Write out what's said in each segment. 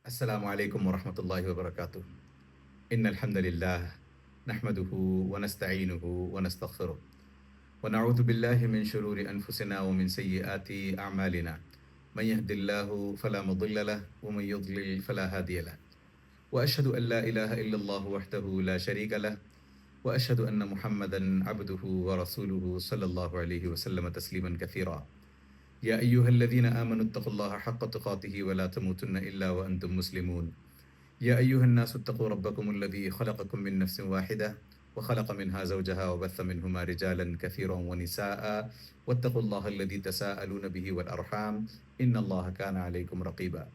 السلام عليكم ورحمة الله وبركاته. إن الحمد لله نحمده ونستعينه ونستغفره ونعوذ بالله من شرور أنفسنا ومن سيئات أعمالنا. من يهد الله فلا مضل له ومن يضلل فلا هادي له. وأشهد أن لا إله إلا الله وحده لا شريك له وأشهد أن محمدا عبده ورسوله صلى الله عليه وسلم تسليما كثيرا. يا أيها الذين آمنوا اتقوا الله حق تقاته ولا تموتن إلا وأنتم مسلمون. يا أيها الناس اتقوا ربكم الذي خلقكم من نفس واحدة وخلق منها زوجها وبث منهما رجالا كثيرا ونساء واتقوا الله الذي تساءلون به والأرحام إن الله كان عليكم رقيبا.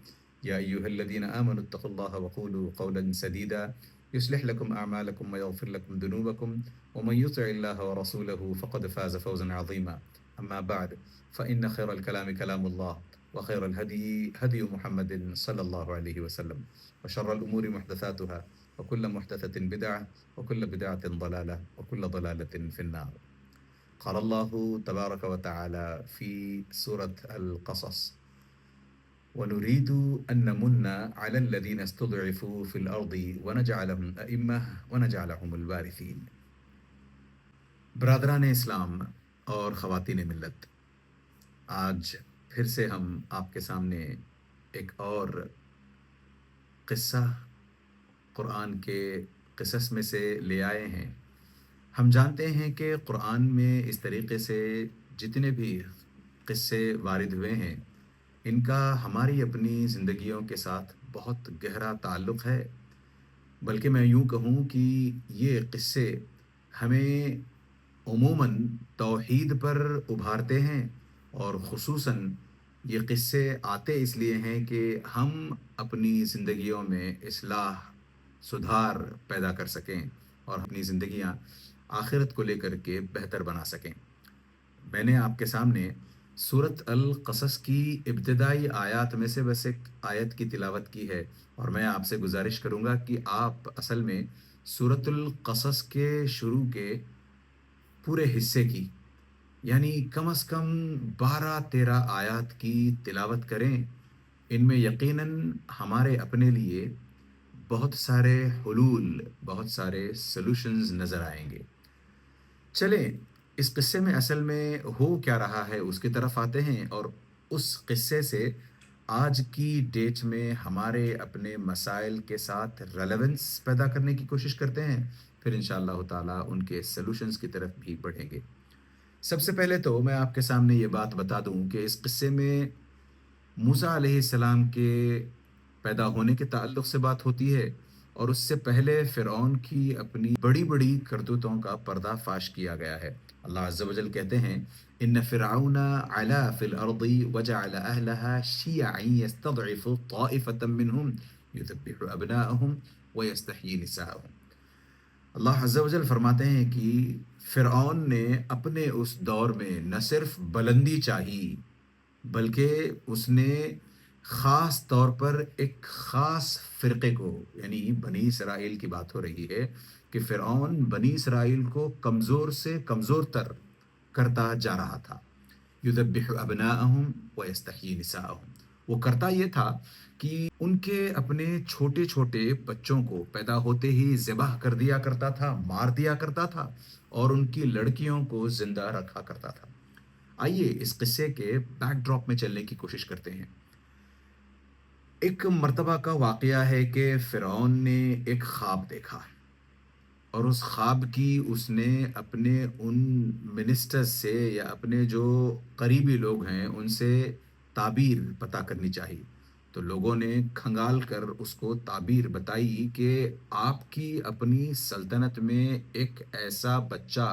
يا أيها الذين آمنوا اتقوا الله وقولوا قولا سديدا يصلح لكم أعمالكم ويغفر لكم ذنوبكم ومن يطع الله ورسوله فقد فاز فوزا عظيما. أما بعد فإن خير الكلام كلام الله وخير الهدي هدي محمد صلى الله عليه وسلم وشر الأمور محدثاتها وكل محدثة بدعة وكل بدعة ضلالة وكل ضلالة في النار. قال الله تبارك وتعالى في سورة القصص: ونريد أن نمن على الذين استضعفوا في الأرض ونجعلهم أئمة ونجعلهم الوارثين. برادران اسلام اور خواتین ملت، آج پھر سے ہم آپ کے سامنے ایک اور قصہ قرآن کے قصص میں سے لے آئے ہیں۔ ہم جانتے ہیں کہ قرآن میں اس طریقے سے جتنے بھی قصے وارد ہوئے ہیں، ان کا ہماری اپنی زندگیوں کے ساتھ بہت گہرا تعلق ہے، بلکہ میں یوں کہوں کہ یہ قصے ہمیں عموماً توحید پر ابھارتے ہیں، اور خصوصاً یہ قصے آتے اس لیے ہیں کہ ہم اپنی زندگیوں میں اصلاح سدھار پیدا کر سکیں اور اپنی زندگیاں آخرت کو لے کر کے بہتر بنا سکیں۔ میں نے آپ کے سامنے سورۃ القصص کی ابتدائی آیات میں سے بس ایک آیت کی تلاوت کی ہے، اور میں آپ سے گزارش کروں گا کہ آپ اصل میں سورۃ القصص کے شروع کے پورے حصے کی، یعنی کم از کم 12-13 آیات کی تلاوت کریں۔ ان میں یقیناً ہمارے اپنے لیے بہت سارے حلول، بہت سارے سلوشنز نظر آئیں گے۔ چلیں اس قصے میں اصل میں ہو کیا رہا ہے اس کی طرف آتے ہیں، اور اس قصے سے آج کی ڈیٹ میں ہمارے اپنے مسائل کے ساتھ ریلیونس پیدا کرنے کی کوشش کرتے ہیں، پھر انشاءاللہ تعالیٰ ان کے سلوشنز کی طرف بھی بڑھیں گے۔ سب سے پہلے تو میں آپ کے سامنے یہ بات بتا دوں کہ اس قصے میں موسیٰ علیہ السلام کے پیدا ہونے کے تعلق سے بات ہوتی ہے، اور اس سے پہلے فرعون کی اپنی بڑی بڑی کرتوتوں کا پردہ فاش کیا گیا ہے۔ اللہ عز و جل کہتے ہیں: ان فرعون علا فی الارض وجعل اہلها شیعا یستضعف طائفة منهم یذبح ابناءهم ویستحیی نساءهم۔ اللہ عز و جل فرماتے ہیں کہ فرعون نے اپنے اس دور میں نہ صرف بلندی چاہی، بلکہ اس نے خاص طور پر ایک خاص فرقے کو، یعنی بنی اسرائیل کی بات ہو رہی ہے کہ فرعون بنی اسرائیل کو کمزور سے کمزور تر کرتا جا رہا تھا۔ یذبح ابناءہم ویستحیی نساءہم، وہ کرتا یہ تھا کہ ان کے اپنے چھوٹے چھوٹے بچوں کو پیدا ہوتے ہی ذبح کر دیا کرتا تھا، مار دیا کرتا تھا، اور ان کی لڑکیوں کو زندہ رکھا کرتا تھا۔ آئیے اس قصے کے بیک ڈراپ میں چلنے کی کوشش کرتے ہیں۔ ایک مرتبہ کا واقعہ ہے کہ فرعون نے ایک خواب دیکھا، اور اس خواب کی اس نے اپنے ان منسٹرز سے یا اپنے جو قریبی لوگ ہیں ان سے تعبیر پتہ کرنی چاہیے۔ تو لوگوں نے کھنگال کر اس کو تعبیر بتائی کہ آپ کی اپنی سلطنت میں ایک ایسا بچہ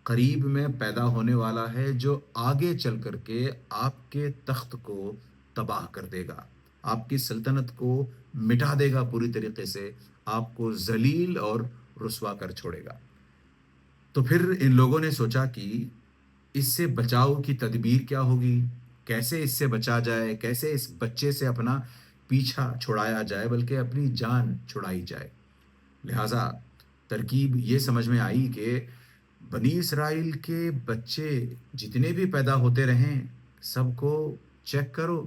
قریب میں پیدا ہونے والا ہے جو آگے چل کر کے آپ کے تخت کو تباہ کر دے گا، آپ کی سلطنت کو مٹا دے گا پوری طریقے سے، آپ کو ذلیل اور رسوا کر چھوڑے گا۔ تو پھر ان لوگوں نے سوچا کہ اس سے بچاؤ کی تدبیر کیا ہوگی، کیسے اس سے بچا جائے، کیسے اس بچے سے اپنا پیچھا چھڑایا جائے، بلکہ اپنی جان چھڑائی جائے۔ لہٰذا ترکیب یہ سمجھ میں آئی کہ بنی اسرائیل کے بچے جتنے بھی پیدا ہوتے رہیں سب کو چیک کرو،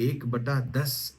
1/10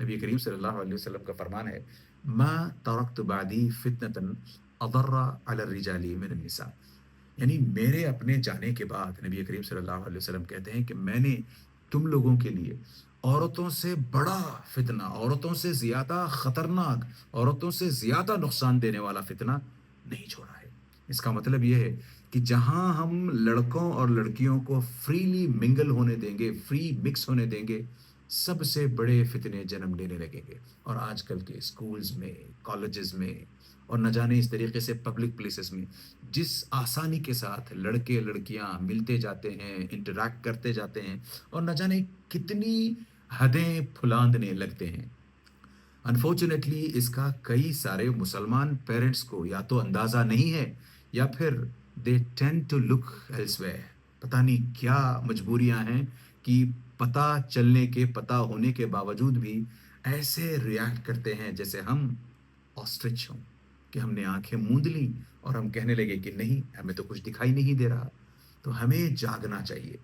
نبی کریم صلی اللہ علیہ وسلم کا فرمان ہے، ما ترکت بعدی فتنة اضر علی الرجال من النساء، یعنی میرے اپنے جانے کے بعد نبی کریم صلی اللہ علیہ وسلم کہتے ہیں کہ میں نے تم لوگوں کے لیے عورتوں سے بڑا فتنہ، عورتوں سے زیادہ خطرناک، عورتوں سے زیادہ نقصان دینے والا فتنہ نہیں چھوڑا ہے۔ اس کا مطلب یہ ہے کہ جہاں ہم لڑکوں اور لڑکیوں کو فریلی منگل ہونے دیں گے، فری مکس ہونے دیں گے، سب سے بڑے فتنے جنم لینے لگیں گے۔ اور آج کل کے اسکولز میں، کالجز میں، اور نہ جانے اس طریقے سے پبلک پلیسز میں جس آسانی کے ساتھ لڑکے لڑکیاں ملتے جاتے ہیں، انٹریکٹ کرتے جاتے ہیں، اور نہ جانے کتنی حدیں پھلاندنے لگتے ہیں، انفارچونیٹلی اس کا کئی سارے مسلمان پیرنٹس کو یا تو اندازہ نہیں ہے، یا پھر دے ٹینڈ ٹو لک ایلسویئر، پتہ نہیں کیا مجبوریاں ہیں کہ پتہ چلنے کے، پتہ ہونے کے باوجود بھی ایسے ریاکٹ کرتے ہیں جیسے ہم آسٹرچ ہوں، کہ ہم نے آنکھیں موند لیں اور ہم کہنے لگے کہ نہیں، ہمیں تو کچھ دکھائی نہیں دے رہا۔ تو ہمیں جاگنا چاہیے۔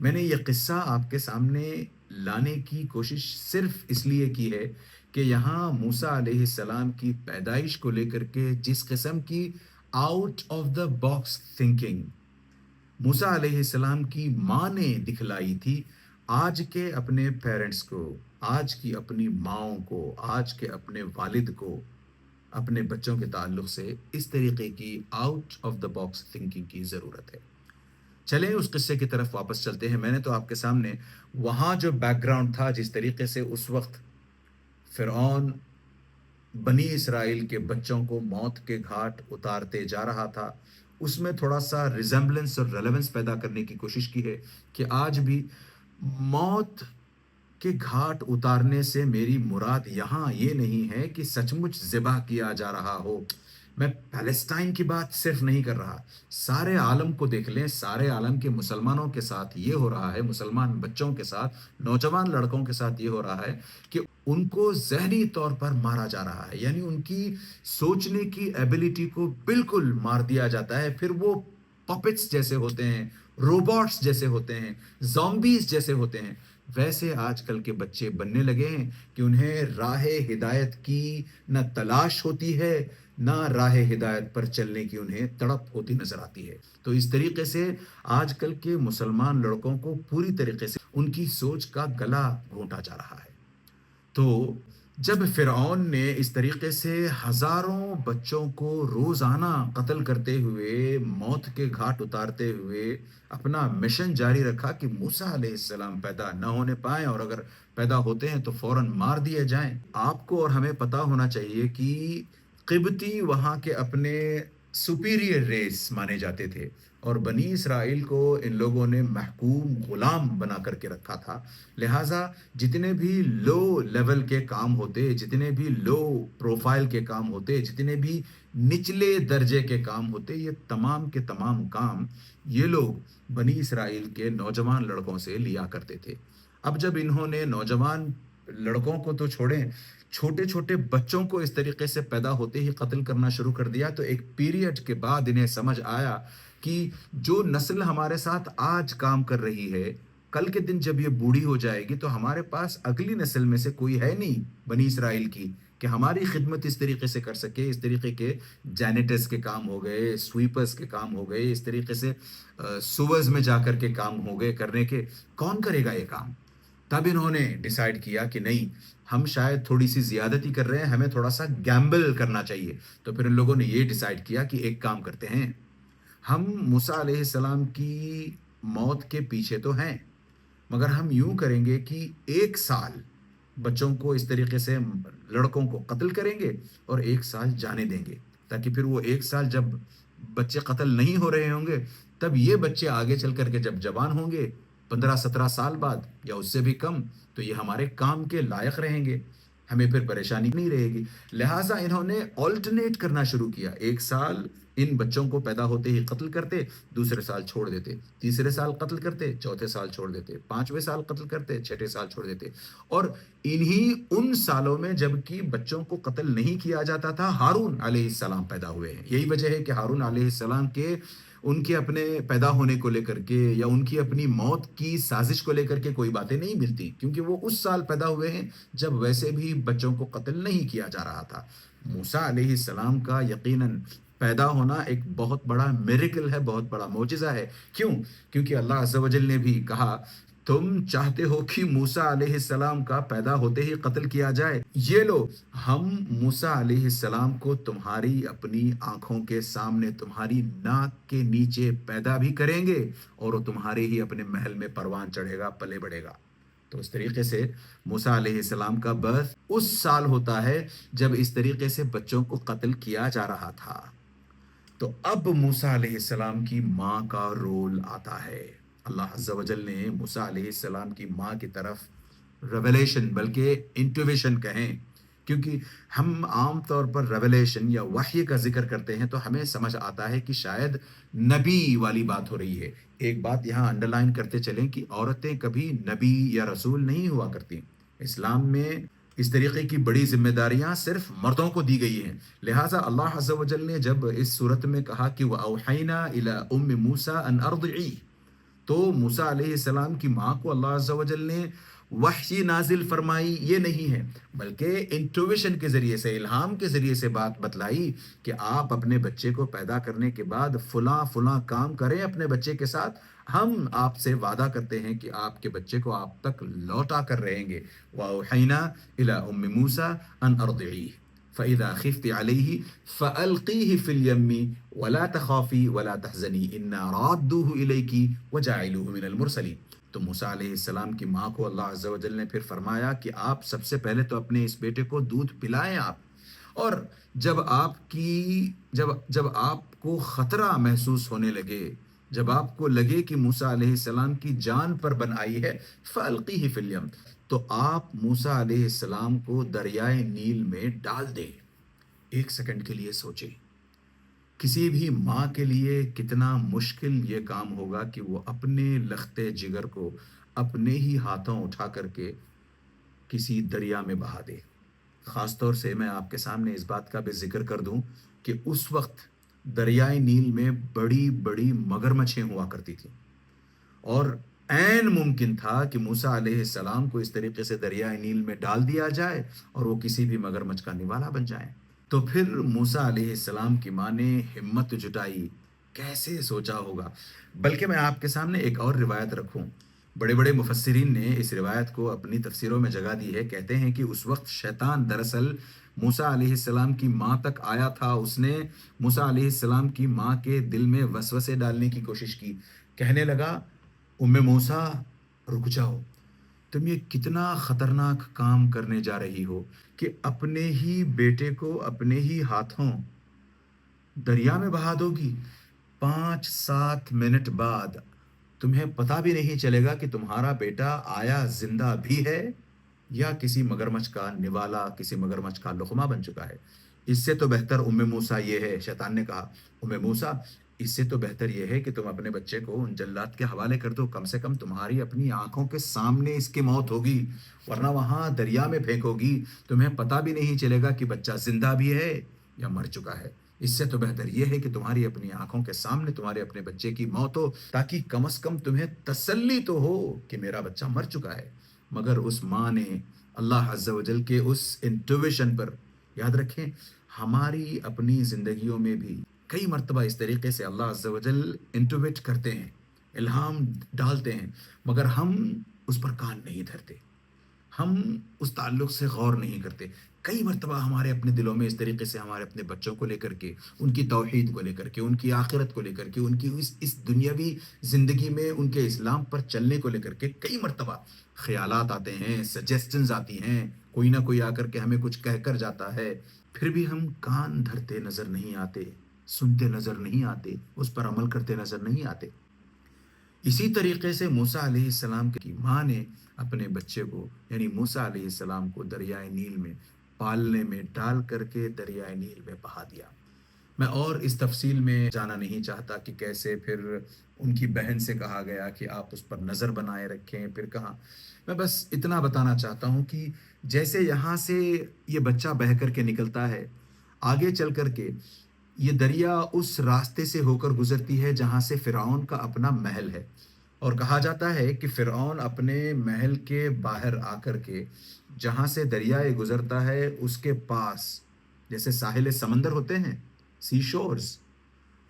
میں نے یہ قصہ آپ کے سامنے لانے کی کوشش صرف اس لیے کی ہے کہ یہاں موسیٰ علیہ السلام کی پیدائش کو لے کر کے جس قسم کی out of the box thinking Musa علیہ السلام کی ماں نے دکھلائی تھی، آج کے اپنے پیرنٹس کو، آج کی اپنی ماؤں کو، آج کے اپنے والد کو اپنے بچوں کے تعلق سے اس طریقے کی out of the box thinking کی ضرورت ہے۔ چلیں اس قصے کی طرف واپس چلتے ہیں۔ میں نے تو آپ کے سامنے وہاں جو بیک گراؤنڈ تھا، جس طریقے سے اس وقت فرعون بنی اسرائیل کے بچوں کو موت کے گھاٹ اتارتے جا رہا تھا، اس میں تھوڑا سا ریزمبلنس اور ریلیونس پیدا کرنے کی کوشش کی ہے کہ آج بھی موت کے گھاٹ اتارنے سے میری مراد یہاں یہ نہیں ہے کہ سچ مچ ذبح کیا جا رہا ہو۔ میں پیلسٹائن کی بات صرف نہیں کر رہا، سارے عالم کو دیکھ لیں، سارے عالم کے مسلمانوں کے ساتھ یہ ہو رہا ہے، مسلمان بچوں کے ساتھ، نوجوان لڑکوں کے ساتھ یہ ہو رہا ہے کہ ان کو ذہنی طور پر مارا جا رہا ہے، یعنی ان کی سوچنے کی ایبیلٹی کو بالکل مار دیا جاتا ہے، پھر وہ پپٹس جیسے ہوتے ہیں، روبوٹس جیسے ہوتے ہیں، زومبیز جیسے ہوتے ہیں۔ ویسے آج کل کے بچے بننے لگے ہیں کہ انہیں راہ ہدایت کی نہ تلاش ہوتی ہے، نہ راہ ہدایت پر چلنے کی انہیں تڑپ ہوتی نظر آتی ہے۔ تو اس طریقے سے آج کل کے مسلمان لڑکوں کو پوری طریقے سے ان کی سوچ کا گلا گھونٹا جا رہا ہے۔ تو جب فرعون نے اس طریقے سے ہزاروں بچوں کو روزانہ قتل کرتے ہوئے، موت کے گھاٹ اتارتے ہوئے اپنا مشن جاری رکھا کہ موسیٰ علیہ السلام پیدا نہ ہونے پائیں، اور اگر پیدا ہوتے ہیں تو فوراً مار دیے جائیں، آپ کو اور ہمیں پتہ ہونا چاہیے کہ قبطی وہاں کے اپنے سپیریئر ریس مانے جاتے تھے، اور بنی اسرائیل کو ان لوگوں نے محکوم غلام بنا کر کے رکھا تھا۔ لہٰذا جتنے بھی لو لیول کے کام ہوتے، جتنے بھی لو پروفائل کے کام ہوتے، جتنے بھی نچلے درجے کے کام ہوتے، یہ تمام کے تمام کام یہ لوگ بنی اسرائیل کے نوجوان لڑکوں سے لیا کرتے تھے۔ اب جب انہوں نے نوجوان لڑکوں کو تو چھوڑیں، چھوٹے چھوٹے بچوں کو اس طریقے سے پیدا ہوتے ہی قتل کرنا شروع کر دیا، تو ایک پیریڈ کے بعد انہیں سمجھ آیا کہ جو نسل ہمارے ساتھ آج کام کر رہی ہے، کل کے دن جب یہ بوڑھی ہو جائے گی تو ہمارے پاس اگلی نسل میں سے کوئی ہے نہیں بنی اسرائیل کی کہ ہماری خدمت اس طریقے سے کر سکے۔ اس طریقے کے جینیٹرز کے کام ہو گئے، سویپرز کے کام ہو گئے، اس طریقے سے سوورز میں جا کر کے کام ہو گئے کرنے کے، کون کرے گا یہ کام؟ تب انہوں نے ڈیسائیڈ کیا کہ نہیں، ہم شاید تھوڑی سی زیادتی کر رہے ہیں، ہمیں تھوڑا سا گیمبل کرنا چاہیے۔ تو پھر ان لوگوں نے یہ ڈیسائیڈ کیا کہ ایک کام کرتے ہیں، ہم موسیٰ علیہ السلام کی موت کے پیچھے تو ہیں، مگر ہم یوں کریں گے کہ 1 سال بچوں کو اس طریقے سے، لڑکوں کو قتل کریں گے اور 1 سال جانے دیں گے، تاکہ پھر وہ 1 سال جب بچے قتل نہیں ہو رہے ہوں گے، تب یہ بچے آگے چل کر کے جب جوان ہوں گے 15-17 سال بعد یا اس سے بھی کم، تو یہ ہمارے کام کے لائق رہیں گے، ہمیں پھر پریشانی نہیں رہے گی۔ لہٰذا انہوں نے آلٹرنیٹ کرنا شروع کیا، 1 سال ان بچوں کو پیدا ہوتے ہی قتل کرتے، دوسرے سال چھوڑ دیتے، تیسرے سال قتل کرتے، چوتھے سال چھوڑ دیتے، 5ویں سال قتل کرتے، 6ٹھے سال چھوڑ دیتے۔ اور ان سالوں میں جب کہ بچوں کو قتل نہیں کیا جاتا تھا، ہارون علیہ السلام پیدا ہوئے ہیں۔ یہی وجہ ہے کہ ہارون علیہ السلام کے ان کے اپنے پیدا ہونے کو لے کر کے یا ان کی اپنی موت کی سازش کو لے کر کے کوئی باتیں نہیں ملتی، کیونکہ وہ اس سال پیدا ہوئے ہیں جب ویسے بھی بچوں کو قتل نہیں کیا جا رہا تھا۔ موسیٰ علیہ السلام کا یقیناً پیدا ہونا ایک بہت بڑا میریکل ہے، بہت بڑا معجزہ ہے۔ کیوں؟ کیونکہ اللہ عز و جل نے بھی کہا تم چاہتے ہو کہ موسیٰ علیہ السلام کا پیدا ہوتے ہی قتل کیا جائے، یہ لو ہم موسیٰ علیہ السلام کو تمہاری اپنی آنکھوں کے سامنے تمہاری ناک کے نیچے پیدا بھی کریں گے اور وہ تمہارے ہی اپنے محل میں پروان چڑھے گا، پلے بڑھے گا۔ تو اس طریقے سے موسیٰ علیہ السلام کا برث اس سال ہوتا ہے جب اس طریقے سے بچوں کو قتل کیا جا رہا تھا۔ تو اب موسیٰ علیہ السلام کی ماں کا رول آتا ہے۔ اللہ عز و جل نے موسیٰ علیہ السلام کی ماں کی طرف ریویلیشن، بلکہ انٹویشن کہیں، کیونکہ ہم عام طور پر ریویلیشن یا وحی کا ذکر کرتے ہیں تو ہمیں سمجھ آتا ہے کہ شاید نبی والی بات ہو رہی ہے۔ ایک بات یہاں انڈرلائن کرتے چلیں کہ عورتیں کبھی نبی یا رسول نہیں ہوا کرتی۔ اسلام میں اس طریقے کی بڑی ذمہ داریاں صرف مردوں کو دی گئی ہیں، لہٰذا اللہ عز و جل نے جب اس صورت میں کہا کہ وَأَوْحَيْنَا إِلَىٰ أُمِّ مُوسَىٰ أَنْ أَرْضِعِيهِ، تو موسیٰ علیہ السلام کی ماں کو اللہ عز و جل نے وحی نازل فرمائی یہ نہیں ہے، بلکہ انٹویشن کے ذریعے سے، الہام کے ذریعے سے بات بتلائی کہ آپ اپنے بچے کو پیدا کرنے کے بعد فلاں فلاں کام کریں اپنے بچے کے ساتھ، ہم آپ سے وعدہ کرتے ہیں کہ آپ کے بچے کو آپ تک لوٹا کر رہیں گے۔ وَأَوْحَيْنَا إِلَىٰ أُمِّ مُوسَىٰ أَنْ أَرْضِعِيهِ فَإِذَا خِفْتِ عَلَيْهِ فَأَلْقِيهِ فِي الْيَمِّ وَلَا تَخَافِي وَلَا تَحْزَنِي إِنَّا رَادُّوهُ إِلَيْكِ وَجَاعِلُوهُ مِنَ الْمُرْسَلِينَ۔ تو موسیٰ علیہ السلام کی ماں کو اللہ عز و جل نے پھر فرمایا کہ آپ سب سے پہلے تو اپنے اس بیٹے کو دودھ پلائیں آپ، اور جب آپ کو خطرہ محسوس ہونے لگے، جب آپ کو لگے کہ موسیٰ علیہ السلام کی جان پر بن آئی ہے، فَأَلْقِيهِ فِي الْيَمِّ، تو آپ موسیٰ علیہ السلام کو دریائے نیل میں ڈال دیں۔ ایک سیکنڈ کے لیے سوچیں، کسی بھی ماں کے لیے کتنا مشکل یہ کام ہوگا کہ وہ اپنے لختے جگر کو اپنے ہی ہاتھوں اٹھا کر کے کسی دریا میں بہا دے۔ خاص طور سے میں آپ کے سامنے اس بات کا بھی ذکر کر دوں کہ اس وقت دریائے نیل میں بڑی بڑی مگرمچھیں ہوا کرتی تھیں، اور عین ممکن تھا کہ موسیٰ علیہ السلام کو اس طریقے سے دریائے نیل میں ڈال دیا جائے اور وہ کسی بھی مگرمچھ کا نوالا بن جائیں۔ تو پھر موسیٰ علیہ السلام کی ماں نے ہمت جٹائی، کیسے سوچا ہوگا۔ بلکہ میں آپ کے سامنے ایک اور روایت رکھوں، بڑے بڑے مفسرین نے اس روایت کو اپنی تفسیروں میں جگہ دی ہے۔ کہتے ہیں کہ اس وقت شیطان دراصل موسیٰ علیہ السلام کی ماں تک آیا تھا، اس نے موسیٰ علیہ السلام کی ماں کے دل میں وسوسے ڈالنے کی کوشش کی، کہنے لگا موسیٰ رک جاؤ، تم یہ کتنا خطرناک کام کرنے جا رہی ہو کہ اپنے ہی بیٹے کو اپنے ہی ہاتھوں دریا میں بہا دو گی۔ 5-7 منٹ بعد تمہیں پتہ بھی نہیں چلے گا کہ تمہارا بیٹا آیا زندہ بھی ہے یا کسی مگرمچھ کا نوالا، کسی مگرمچھ کا لقمہ بن چکا ہے۔ اس سے تو بہتر موسیٰ یہ ہے، شیطان نے کہا موسیٰ اس سے تو بہتر یہ ہے کہ تم اپنے بچے کو ان جلات کے حوالے کر دو، کم سے کم تمہاری اپنی آنکھوں کے سامنے اس کی موت ہوگی، ورنہ وہاں دریا میں پھینکو گی، تمہیں پتہ بھی نہیں چلے گا کہ بچہ زندہ بھی ہے یا مر چکا ہے۔ اس سے تو بہتر یہ ہے کہ تمہاری اپنی آنکھوں کے سامنے تمہارے اپنے بچے کی موت ہو، تاکہ کم از کم تمہیں تسلی تو ہو کہ میرا بچہ مر چکا ہے۔ مگر اس ماں نے اللہ عز و جل کے اس انٹویشن پر، یاد رکھیں ہماری اپنی زندگیوں میں بھی کئی مرتبہ اس طریقے سے اللہ عز و جل انٹویٹ کرتے ہیں، الہام ڈالتے ہیں، مگر ہم اس پر کان نہیں دھرتے، ہم اس تعلق سے غور نہیں کرتے۔ کئی مرتبہ ہمارے اپنے دلوں میں اس طریقے سے ہمارے اپنے بچوں کو لے کر کے، ان کی توحید کو لے کر کے، ان کی آخرت کو لے کر کے، ان کی اس دنیاوی زندگی میں ان کے اسلام پر چلنے کو لے کر کے کئی مرتبہ خیالات آتے ہیں، سجیسٹنز آتی ہیں، کوئی نہ کوئی آ کر کے ہمیں کچھ کہہ کر جاتا ہے، پھر بھی ہم کان دھرتے نظر نہیں آتے، سنتے نظر نہیں آتے، اس پر عمل کرتے نظر نہیں آتے۔ اسی طریقے سے موسیٰ علیہ السلام کی ماں نے اپنے بچے کو یعنی موسیٰ علیہ السلام کو دریائے نیل میں پالنے میں ڈال کر کے دریائے نیل میں بہا دیا۔ میں اور اس تفصیل میں جانا نہیں چاہتا کہ کیسے پھر ان کی بہن سے کہا گیا کہ آپ اس پر نظر بنائے رکھیں، پھر کہاں۔ میں بس اتنا بتانا چاہتا ہوں کہ جیسے یہاں سے یہ بچہ بہہ کر کے نکلتا ہے، آگے چل کر کے یہ دریا اس راستے سے ہو کر گزرتی ہے جہاں سے فرعون کا اپنا محل ہے، اور کہا جاتا ہے کہ فرعون اپنے محل کے باہر آ کر کے جہاں سے دریائے گزرتا ہے اس کے پاس، جیسے ساحل سمندر ہوتے ہیں، سی شورز،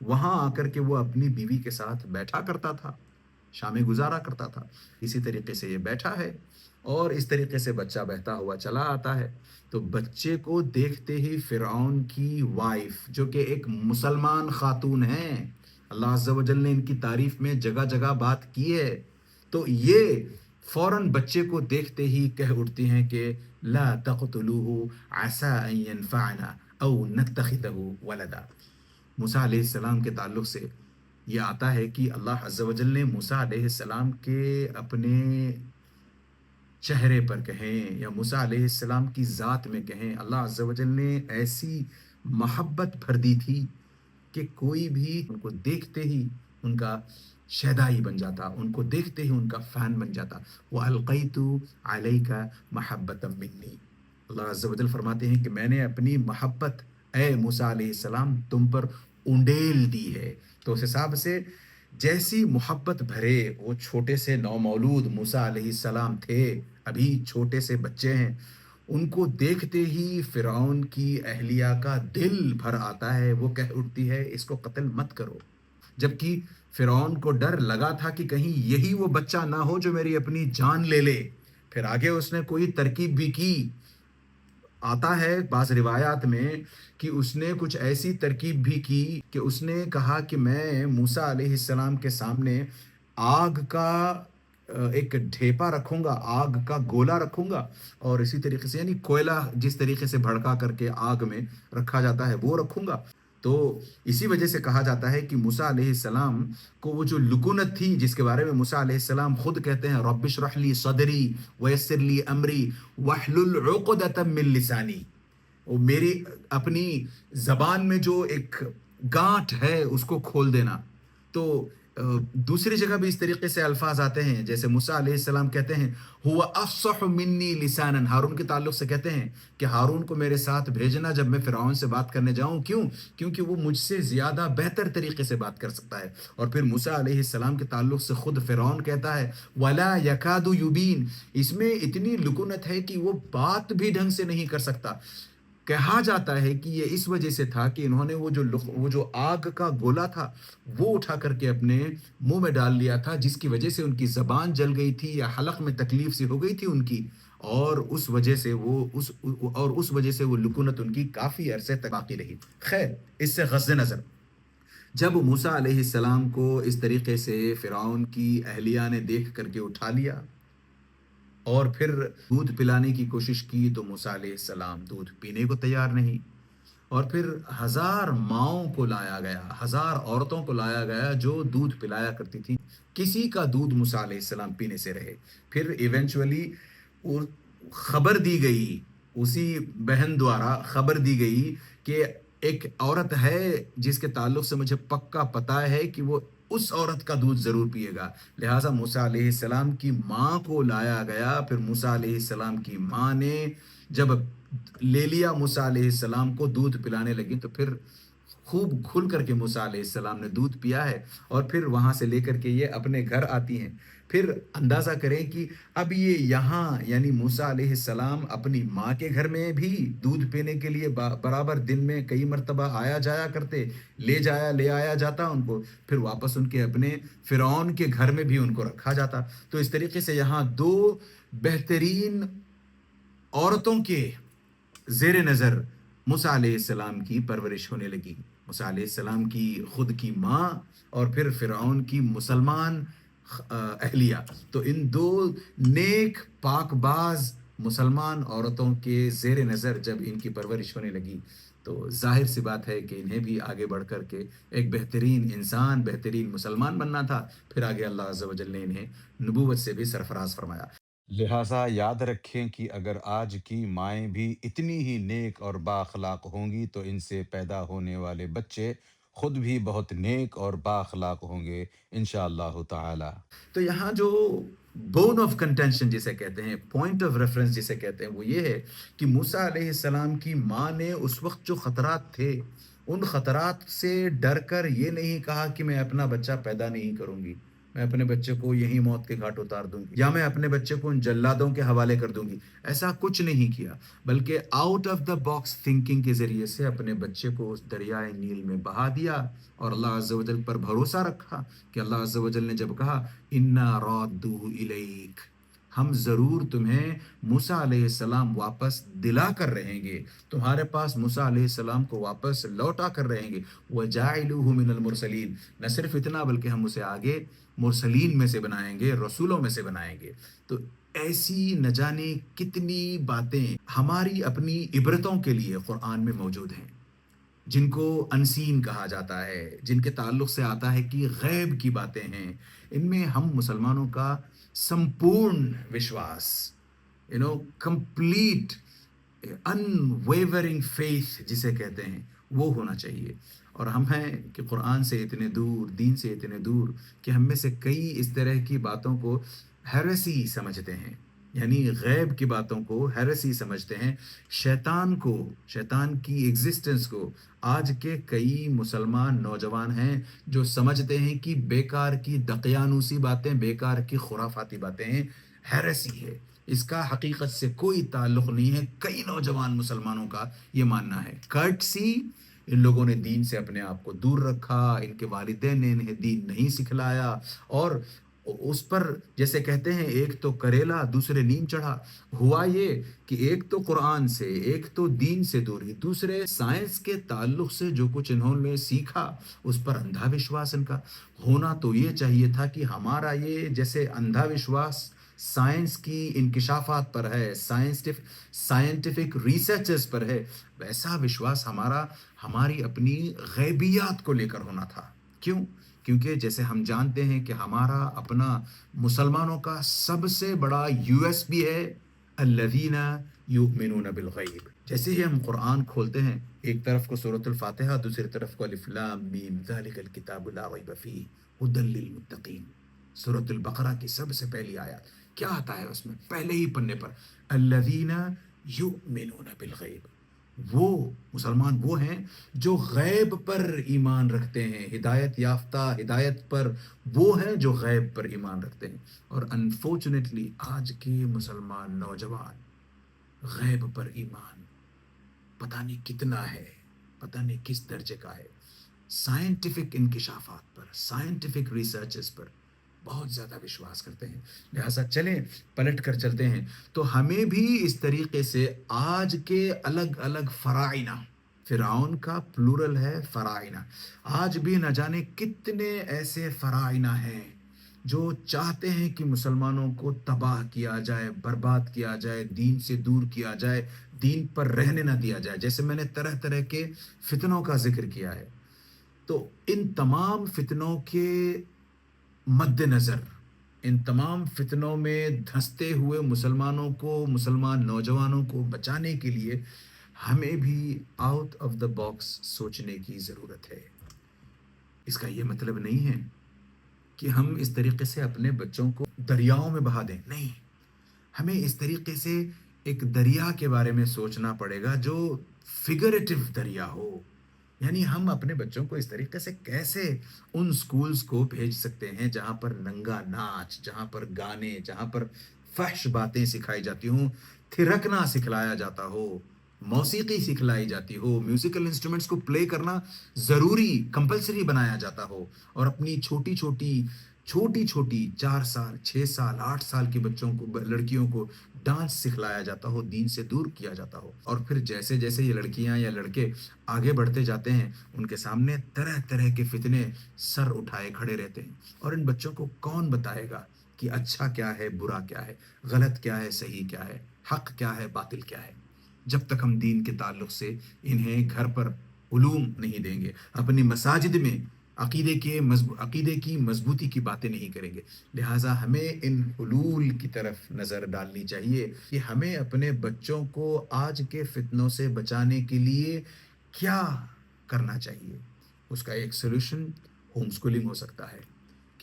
وہاں آ کر کے وہ اپنی بیوی کے ساتھ بیٹھا کرتا تھا، شامیں گزارا کرتا تھا۔ اسی طریقے سے یہ بیٹھا ہے اور اس طریقے سے بچہ بہتا ہوا چلا آتا ہے۔ تو بچے کو دیکھتے ہی فرعون کی وائف، جو کہ ایک مسلمان خاتون ہیں، اللہ عز و جل نے ان کی تعریف میں جگہ جگہ بات کی ہے، تو یہ فوراً بچے کو دیکھتے ہی کہہ اٹھتی ہیں کہ لا تقتلوه عسى ان ينفعنا او نتخذه ولدا۔ موسیٰ علیہ السلام کے تعلق سے یہ آتا ہے کہ اللہ عز و جل نے موسیٰ علیہ السلام کے اپنے چہرے پر کہیں یا موسیٰ علیہ السلام کی ذات میں کہیں، اللہ عز و جل نے ایسی محبت بھر دی تھی کہ کوئی بھی ان کو دیکھتے ہی ان کا شیدائی بن جاتا، ان کو دیکھتے ہی ان کا فین بن جاتا۔ وَأَلْقَيْتُ عَلَيْكَ مَحَبَّةً مِّنِّي، اللہ عز و جل فرماتے ہیں کہ میں نے اپنی محبت اے موسیٰ علیہ السلام تم پر انڈیل دی ہے۔ تو اس حساب سے جیسی محبت بھرے وہ چھوٹے سے نومولود موسیٰ علیہ السلام تھے، ابھی چھوٹے سے بچے ہیں، ان کو دیکھتے ہی فرعون کی اہلیہ کا دل بھر آتا ہے، وہ کہہ اٹھتی ہے اس کو قتل مت کرو، جبکہ فرعون کو ڈر لگا تھا کہ کہیں یہی وہ بچہ نہ ہو جو میری اپنی جان لے لے۔ پھر آگے اس نے کوئی ترکیب بھی کی، آتا ہے بعض روایات میں کہ اس نے کچھ ایسی ترکیب بھی کی کہ اس نے کہا کہ میں موسیٰ علیہ السلام کے سامنے آگ کا ایک ڈھیپا رکھوں گا، آگ کا گولا رکھوں گا، اور اسی طریقے سے یعنی کوئلہ جس طریقے سے بھڑکا کر کے آگ میں رکھا جاتا ہے وہ رکھوں گا۔ تو اسی وجہ سے کہا جاتا ہے کہ موسیٰ علیہ السلام کو وہ جو لکنت تھی جس کے بارے میں موسیٰ علیہ السلام خود کہتے ہیں رب اشرح لی صدری ویسر لی امری واحلل عقدۃ من لسانی، وہ میری اپنی زبان میں جو ایک گانٹھ ہے اس کو کھول دینا۔ تو دوسری جگہ بھی اس طریقے سے الفاظ آتے ہیں، جیسے موسیٰ علیہ السلام کہتے ہیں ہوا افصح منی لسانا، ہارون کے تعلق سے کہتے ہیں کہ ہارون کو میرے ساتھ بھیجنا جب میں فرعون سے بات کرنے جاؤں، کیوں؟ کیونکہ وہ مجھ سے زیادہ بہتر طریقے سے بات کر سکتا ہے۔ اور پھر موسیٰ علیہ السلام کے تعلق سے خود فرعون کہتا ہے ولا یکاد یبین، اس میں اتنی لکنت ہے کہ وہ بات بھی ڈھنگ سے نہیں کر سکتا۔ کہا جاتا ہے کہ یہ اس وجہ سے تھا کہ انہوں نے وہ جو آگ کا گولا تھا وہ اٹھا کر کے اپنے منہ میں ڈال لیا تھا، جس کی وجہ سے ان کی زبان جل گئی تھی یا حلق میں تکلیف سی ہو گئی تھی ان کی، اور اس وجہ سے وہ لکنت ان کی کافی عرصے تک باقی رہی۔ خیر، اس سے غض نظر جب موسیٰ علیہ السلام کو اس طریقے سے فرعون کی اہلیہ نے دیکھ کر کے اٹھا لیا اور پھر دودھ پلانے کی کوشش کی تو موسیٰ علیہ السلام دودھ پینے کو تیار نہیں، اور پھر 1000 ماؤں کو لایا گیا، 1000 عورتوں کو لایا گیا جو دودھ پلایا کرتی تھی، کسی کا دودھ موسیٰ علیہ السلام پینے سے رہے۔ پھر ایونچولی خبر دی گئی، اسی بہن دوارا خبر دی گئی کہ ایک عورت ہے جس کے تعلق سے مجھے پکا پتہ ہے کہ وہ اس عورت کا دودھ ضرور پیے گا، لہٰذا موسیٰ علیہ السلام کی ماں کو لایا گیا۔ پھر موسیٰ علیہ السلام کی ماں نے جب لے لیا موسیٰ علیہ السلام کو دودھ پلانے لگی تو پھر خوب کھل کر کے موسیٰ علیہ السلام نے دودھ پیا ہے، اور پھر وہاں سے لے کر کے یہ اپنے گھر آتی ہیں۔ پھر اندازہ کریں کہ اب یہ یہاں یعنی موسیٰ علیہ السلام اپنی ماں کے گھر میں بھی دودھ پینے کے لیے برابر دن میں کئی مرتبہ آیا جایا کرتے، لے آیا جاتا ان کو، پھر واپس ان کے اپنے فرعون کے گھر میں بھی ان کو رکھا جاتا۔ تو اس طریقے سے یہاں دو بہترین عورتوں کے زیر نظر موسیٰ علیہ السلام کی پرورش ہونے لگی، موسیٰ علیہ السلام کی خود کی ماں اور پھر فرعون کی مسلمان اہلیہ۔ تو ان دو نیک پاک باز مسلمان عورتوں کے زیر نظر جب ان کی پرورش ہونے لگی تو ظاہر سی بات ہے کہ انہیں بھی آگے بڑھ کر کے ایک بہترین انسان، بہترین مسلمان بننا تھا۔ پھر آگے اللہ عز و جل نے انہیں نبوت سے بھی سرفراز فرمایا۔ لہٰذا یاد رکھیں کہ اگر آج کی مائیں بھی اتنی ہی نیک اور بااخلاق ہوں گی تو ان سے پیدا ہونے والے بچے خود بھی بہت نیک اور بااخلاق ہوں گے انشاءاللہ تعالی۔ تو یہاں جو بون آف کنٹینشن جسے کہتے ہیں، پوائنٹ آف ریفرنس جسے کہتے ہیں، وہ یہ ہے کہ موسیٰ علیہ السلام کی ماں نے اس وقت جو خطرات تھے ان خطرات سے ڈر کر یہ نہیں کہا کہ میں اپنا بچہ پیدا نہیں کروں گی، میں اپنے بچے کو یہیں موت کے گھاٹ اتار دوں گی، یا میں اپنے بچے کو ان جلادوں کے حوالے کر دوں گی، ایسا کچھ نہیں کیا، بلکہ out of the box thinking کے ذریعے سے اپنے بچے کو اس دریائے نیل میں بہا دیا، اور اللہ عز و جل پر بھروسہ رکھا کہ اللہ عز و جل نے جب کہا اِنَّا رَادُّوهُ إِلَيْكَ، ہم ضرور تمہیں موسیٰ علیہ السلام واپس دلا کر رہیں گے، تمہارے پاس موسیٰ علیہ السلام کو واپس لوٹا کر رہیں گے، وَجَاعِلُوهُ مِنَ الْمُرْسَلِينَ، نہ صرف اتنا بلکہ ہم اسے آگے مرسلین میں سے بنائیں گے، رسولوں میں سے بنائیں گے۔ تو ایسی نہ جانے کتنی باتیں ہماری اپنی عبرتوں کے لیے قرآن میں موجود ہیں، جن کو انسین کہا جاتا ہے، جن کے تعلق سے آتا ہے کہ غیب کی باتیں ہیں، ان میں ہم مسلمانوں کا سمپورن وشواس، کمپلیٹ انویورنگ فیتھ جسے کہتے ہیں، وہ ہونا چاہیے۔ اور ہم ہیں کہ قرآن سے اتنے دور، دین سے اتنے دور، کہ ہم میں سے کئی اس طرح کی باتوں کو ہیریسی سمجھتے ہیں، یعنی غیب کی باتوں کو ہیریسی سمجھتے ہیں، شیطان کی ایگزسٹنس کو آج کے کئی مسلمان نوجوان ہیں جو سمجھتے ہیں کہ بیکار کی دقیانوسی باتیں، بیکار کی خرافاتی باتیں ہیں، ہیریسی ہے، اس کا حقیقت سے کوئی تعلق نہیں ہے۔ کئی نوجوان مسلمانوں کا یہ ماننا ہے، کرٹسی، ان لوگوں نے دین سے اپنے آپ کو دور رکھا، ان کے والدین نے انہیں دین نہیں سکھلایا، اور اس پر جیسے کہتے ہیں ایک تو کریلا دوسرے نیم چڑھا، ہوا یہ کہ ایک تو قرآن سے، ایک تو دین سے دوری، دوسرے سائنس کے تعلق سے جو کچھ انہوں نے سیکھا اس پر اندھا وشواس ان کا ہونا۔ تو یہ چاہیے تھا کہ ہمارا یہ جیسے اندھا وشواس سائنس کی انکشافات پر ہے، سائنٹیفک ریسرچز پر ہے، ویسا وشواس ہماری اپنی غیبیات کو لے کر ہونا تھا۔ کیوں؟ کیونکہ جیسے ہم جانتے ہیں کہ ہمارا اپنا مسلمانوں کا سب سے بڑا یو ایس پی ہے الذین یؤمنون بالغیب۔ جیسے ہی ہم قرآن کھولتے ہیں، ایک طرف کو سورۃ الفاتحہ، دوسری طرف کو الف لام میم ذالک الکتاب لا ریب فیہ ھدی للمتقین، سورۃ البقرہ کی سب سے پہلی آیات کیا آتا ہے اس میں؟ پہلے ہی پنے پر الذین یؤمنون بالغیب، وہ مسلمان وہ ہیں جو غیب پر ایمان رکھتے ہیں، ہدایت یافتہ، ہدایت پر وہ ہیں جو غیب پر ایمان رکھتے ہیں۔ اور انفارچونیٹلی آج کے مسلمان نوجوان غیب پر ایمان پتہ نہیں کتنا ہے، پتہ نہیں کس درجے کا ہے، سائنٹیفک انکشافات پر، سائنٹیفک ریسرچز پر بہت زیادہ وشواس کرتے ہیں۔ لہٰذا چلیں پلٹ کر چلتے ہیں، تو ہمیں بھی اس طریقے سے آج کے الگ الگ فرائض، فرعون کا پلورل ہے فرائض، آج بھی نہ جانے کتنے ایسے فرائض ہیں جو چاہتے ہیں کہ مسلمانوں کو تباہ کیا جائے، برباد کیا جائے، دین سے دور کیا جائے، دین پر رہنے نہ دیا جائے۔ جیسے میں نے طرح طرح کے فتنوں کا ذکر کیا ہے، تو ان تمام فتنوں کے مد نظر، ان تمام فتنوں میں دھنستے ہوئے مسلمانوں کو، مسلمان نوجوانوں کو بچانے کے لیے ہمیں بھی آؤٹ آف دا باکس سوچنے کی ضرورت ہے۔ اس کا یہ مطلب نہیں ہے کہ ہم اس طریقے سے اپنے بچوں کو دریاؤں میں بہا دیں، نہیں، ہمیں اس طریقے سے ایک دریا کے بارے میں سوچنا پڑے گا جو فگریٹو دریا ہو، یعنی ہم اپنے بچوں کو اس طریقے سے کیسے ان سکولز کو بھیج سکتے ہیں جہاں پر ننگا ناچ، جہاں پر گانے، جہاں پر فحش باتیں سکھائی جاتی ہوں، تھرکنا سکھلایا جاتا ہو، موسیقی سکھلائی جاتی ہو، میوزیکل انسٹرومنٹس کو پلے کرنا ضروری، کمپلسری بنایا جاتا ہو، اور اپنی چھوٹی چھوٹی 4 سال، 6 سال، 8 سال کے بچوں کو، لڑکیوں کو ڈانس سکھلایا جاتا ہو، دین سے دور کیا جاتا ہو، اور پھر جیسے جیسے یہ لڑکیاں یا لڑکے آگے بڑھتے جاتے ہیں ان کے سامنے طرح طرح کے فتنے سر اٹھائے کھڑے رہتے ہیں، اور ان بچوں کو کون بتائے گا کہ اچھا کیا ہے، برا کیا ہے، غلط کیا ہے، صحیح کیا ہے، حق کیا ہے، باطل کیا ہے، جب تک ہم دین کے تعلق سے انہیں گھر پر علوم نہیں دیں گے، اپنی مساجد میں عقیدے کی مضبوطی کی باتیں نہیں کریں گے۔ لہٰذا ہمیں ان حلول کی طرف نظر ڈالنی چاہیے کہ ہمیں اپنے بچوں کو آج کے فتنوں سے بچانے کے لیے کیا کرنا چاہیے۔ اس کا ایک سولوشن ہوم سکولنگ ہو سکتا ہے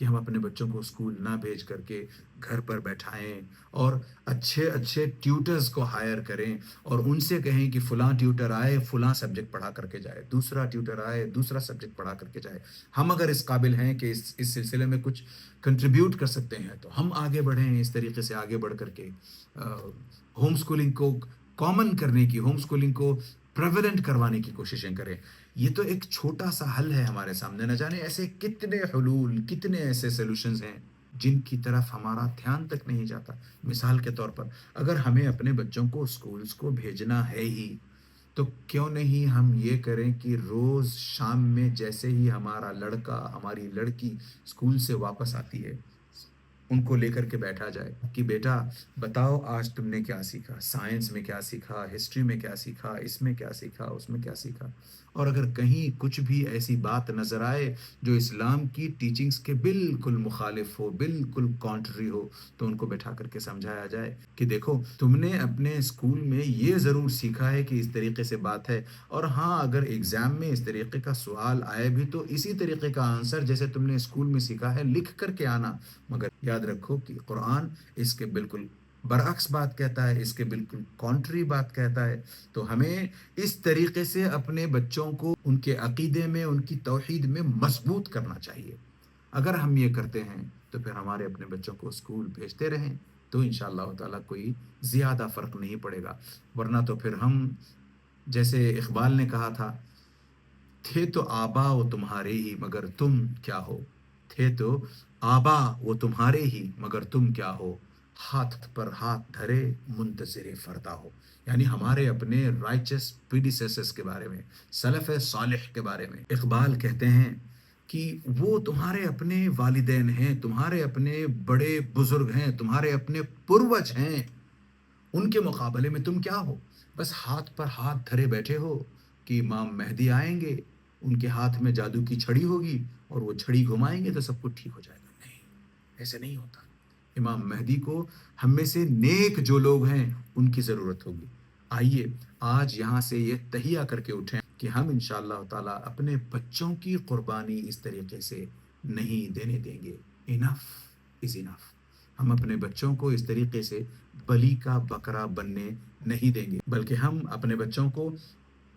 کہ ہم اپنے بچوں کو اسکول نہ بھیج کر کے گھر پر بیٹھائیں اور اچھے اچھے ٹیوٹرز کو ہائر کریں اور ان سے کہیں کہ فلاں ٹیوٹر آئے فلاں سبجیکٹ پڑھا کر کے جائے، دوسرا ٹیوٹر آئے دوسرا سبجیکٹ پڑھا کر کے جائے۔ ہم اگر اس قابل ہیں کہ اس سلسلے میں کچھ کنٹریبیوٹ کر سکتے ہیں تو ہم آگے بڑھیں، اس طریقے سے آگے بڑھ کر کے ہوم اسکولنگ کو کامن کرنے کی، ہوم اسکولنگ کو پریولنٹ کروانے کی کوششیں کریں۔ یہ تو ایک چھوٹا سا حل ہے ہمارے سامنے، نہ جانے ایسے کتنے حلول، کتنے ایسے سولوشنز ہیں جن کی طرف ہمارا دھیان تک نہیں جاتا۔ مثال کے طور پر اگر ہمیں اپنے بچوں کو اسکولز کو بھیجنا ہے ہی تو کیوں نہیں ہم یہ کریں کہ روز شام میں جیسے ہی ہمارا لڑکا ہماری لڑکی اسکول سے واپس آتی ہے ان کو لے کر کے بیٹھا جائے کہ بیٹا بتاؤ آج تم نے کیا سیکھا، سائنس میں کیا سیکھا، ہسٹری میں کیا سیکھا، اس میں کیا سیکھا، اس میں کیا سیکھا۔ اور اگر کہیں کچھ بھی ایسی بات نظر آئے جو اسلام کی ٹیچنگز کے بالکل مخالف ہو، بالکل کانٹری ہو، تو ان کو بٹھا کر کے سمجھایا جائے کہ دیکھو تم نے اپنے اسکول میں یہ ضرور سیکھا ہے کہ اس طریقے سے بات ہے، اور ہاں اگر ایگزام میں اس طریقے کا سوال آئے بھی تو اسی طریقے کا آنسر جیسے تم نے اسکول میں سیکھا ہے لکھ کر کے آنا، مگر یاد رکھو کہ قرآن اس کے بالکل برعکس بات کہتا ہے، اس کے بالکل کانٹری بات کہتا ہے۔ تو ہمیں اس طریقے سے اپنے بچوں کو ان کے عقیدے میں، ان کی توحید میں مضبوط کرنا چاہیے۔ اگر ہم یہ کرتے ہیں تو پھر ہمارے اپنے بچوں کو اسکول بھیجتے رہیں تو انشاءاللہ تعالیٰ کوئی زیادہ فرق نہیں پڑے گا، ورنہ تو پھر ہم جیسے اقبال نے کہا تھا، تھے تو آبا وہ تمہارے ہی مگر تم کیا ہو، تھے تو آبا وہ تمہارے ہی مگر تم کیا ہو، ہاتھ پر ہاتھ دھرے منتظر فردا ہو۔ یعنی ہمارے اپنے رائچس پریڈیسیسرز کے بارے میں، سلف صالح کے بارے میں اقبال کہتے ہیں کہ وہ تمہارے اپنے والدین ہیں، تمہارے اپنے بڑے بزرگ ہیں، تمہارے اپنے پروج ہیں، ان کے مقابلے میں تم کیا ہو؟ بس ہاتھ پر ہاتھ دھرے بیٹھے ہو کہ امام مہدی آئیں گے، ان کے ہاتھ میں جادو کی چھڑی ہوگی اور وہ چھڑی گھمائیں گے تو سب کچھ ٹھیک ہو جائے گا۔ نہیں، ایسے نہیں ہوتا۔ امام مہدی کو ہم میں سے نیک جو لوگ ہیں ان کی ضرورت ہوگی۔ آئیے آج یہاں سے یہ تہیہ کر کے اٹھیں کہ ہم انشاءاللہ تعالیٰ اپنے بچوں کی قربانی اس طریقے سے نہیں دینے دیں گے۔ انف از انف۔ ہم اپنے بچوں کو اس طریقے سے بلی کا بکرا بننے نہیں دیں گے، بلکہ ہم اپنے بچوں کو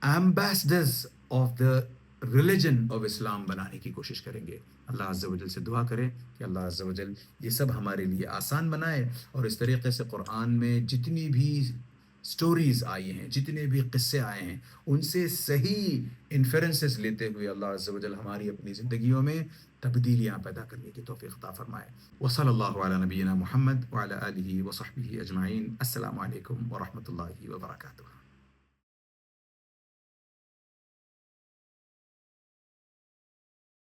ambassadors of the religion of اسلام بنانے کی کوشش کریں گے۔ اللہ عز و جل سے دعا کریں کہ اللہ عز و جل یہ سب ہمارے لیے آسان بنائے، اور اس طریقے سے قرآن میں جتنی بھی سٹوریز آئی ہیں، جتنے بھی قصے آئے ہیں، ان سے صحیح انفرنسز لیتے ہوئے اللہ عز و جل ہماری اپنی زندگیوں میں تبدیلیاں پیدا کرنے کی توفیق عطا فرمائے۔ وصلی اللہ علی نبینا محمد وعلی آلہ وصحبہ اجمعین۔ السلام علیکم ورحمۃ اللہ وبرکاتہ۔